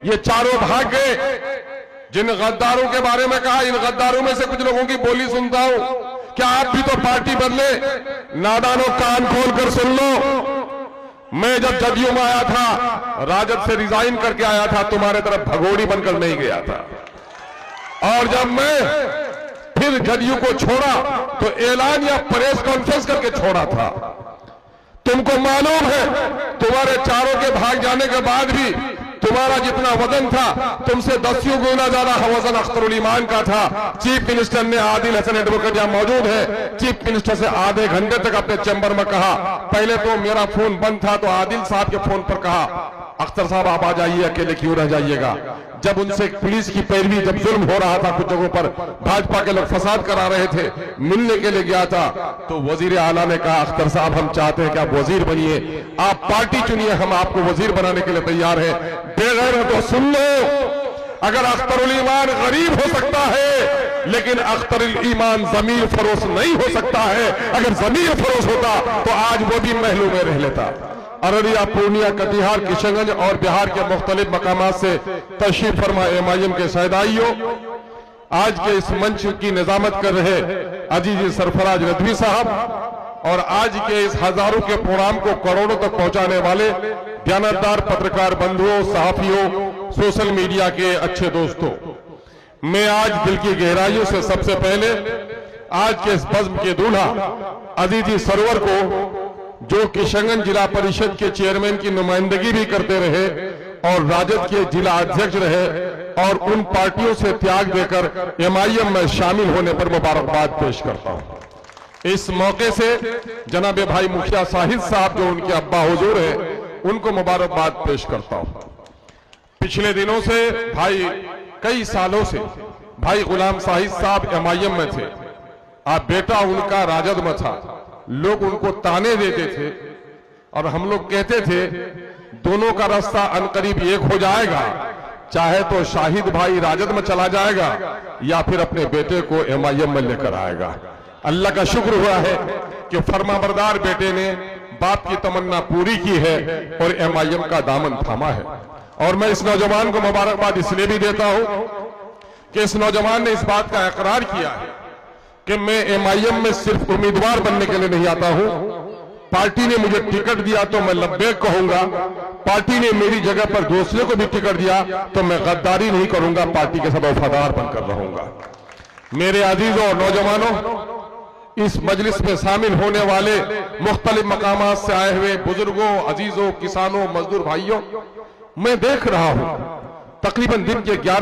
ये चारों भाग गए। जिन गद्दारों के बारे में कहा, इन गद्दारों में से कुछ लोगों की बोली सुनता हूं। क्या आप भी तो पार्टी बदले? नादानो कान खोल कर सुन लो। मैं जब जदयू में आया था, राजद से रिजाइन करके आया था, तुम्हारे तरफ भगोड़ी बनकर नहीं गया था। और जब मैं फिर जदयू को छोड़ा तो ऐलान या प्रेस कॉन्फ्रेंस करके छोड़ा था। तुमको मालूम है, तुम्हारे चारों के भाग जाने के बाद भी तुम्हारा जितना वजन था, तुमसे 10 गुना ज्यादा वजन अख्तरुल ईमान का था। चीफ मिनिस्टर ने, आदिल हसन एडवोकेट यहां मौजूद है, चीफ मिनिस्टर से आधे घंटे तक अपने चैम्बर में कहा। पहले तो मेरा फोन बंद था, तो आदिल साहब के फोन पर कहा, अख्तर साहब आप आ जाइए, अकेले क्यों रह जाइएगा। जब उनसे पुलिस की पैरवी, जब जुल्म हो रहा था, कुछ जगहों पर भाजपा के लोग फसाद करा रहे थे, मिलने के लिए गया था, तो वजीर आला ने कहा, अख्तर साहब हम चाहते हैं कि आप वजीर बनिए, आप पार्टी चुनिए, हम आपको वजीर बनाने के लिए तैयार हैं। बेगैर तो सुन लो, अगर अख्तरुल ईमान गरीब हो सकता है, लेकिन अख्तरुल ईमान जमीर फरोश नहीं हो सकता है। अगर जमीर फरोश होता तो आज वो भी महलों में रह लेता। अररिया, पूर्णिया, कटिहार, किशनगंज और बिहार के मुख्तलिफ मकामात से तशरीफ फरमा एमआईएम के सैदाइयों, आज के इस मंच की निजामत कर रहे अजीज सरफराज नदवी साहब और आज के इस हजारों के प्रोग्राम को करोड़ों तक पहुंचाने वाले बयानतदार पत्रकार बंधुओं, सहाफियों, सोशल मीडिया के अच्छे दोस्तों, मैं आज दिल की गहराइयों से सबसे पहले आज के इस बज़्म के दूल्हा अजीजी सरवर को, जो किशनगंज जिला परिषद के चेयरमैन की नुमाइंदगी भी करते रहे और राजद के जिला अध्यक्ष रहे और उन पार्टियों से त्याग देकर एमआईएम में शामिल होने पर मुबारकबाद पेश करता हूं। इस मौके से जनाब भाई मुखिया साहिद साहब, जो उनके अब्बा हुजूर है, उनको मुबारकबाद पेश करता हूं। पिछले दिनों से भाई, कई सालों से भाई गुलाम साहिद साहब एमआईएम में थे। आप बेटा उनका राजद में था, लोग उनको ताने देते थे और हम लोग कहते थे दोनों का रास्ता अनकरीब एक हो जाएगा, चाहे तो शाहिद भाई राजद में चला जाएगा या फिर अपने बेटे को एमआईएम में लेकर आएगा। अल्लाह का शुक्र हुआ है कि फरमाबरदार बेटे ने बाप की तमन्ना पूरी की है और एमआईएम का दामन थामा है। और मैं इस नौजवान को मुबारकबाद इसलिए भी देता हूं कि इस नौजवान ने इस बात का इकरार किया है कि मैं एमआईएम में सिर्फ उम्मीदवार बनने के लिए नहीं आता हूं, पार्टी ने मुझे टिकट दिया तो मैं लब्बैक कहूंगा, पार्टी ने मेरी जगह पर दूसरे को भी टिकट दिया तो मैं गद्दारी नहीं करूंगा, पार्टी के साथ वफादार बनकर रहूंगा। मेरे अजीजों और नौजवानों, इस मजलिस में शामिल होने वाले मुख्तलिफ मकामात से आए हुए बुजुर्गों, अजीजों, किसानों, मजदूर भाइयों, मैं देख रहा हूं तकरीबन दिन के 11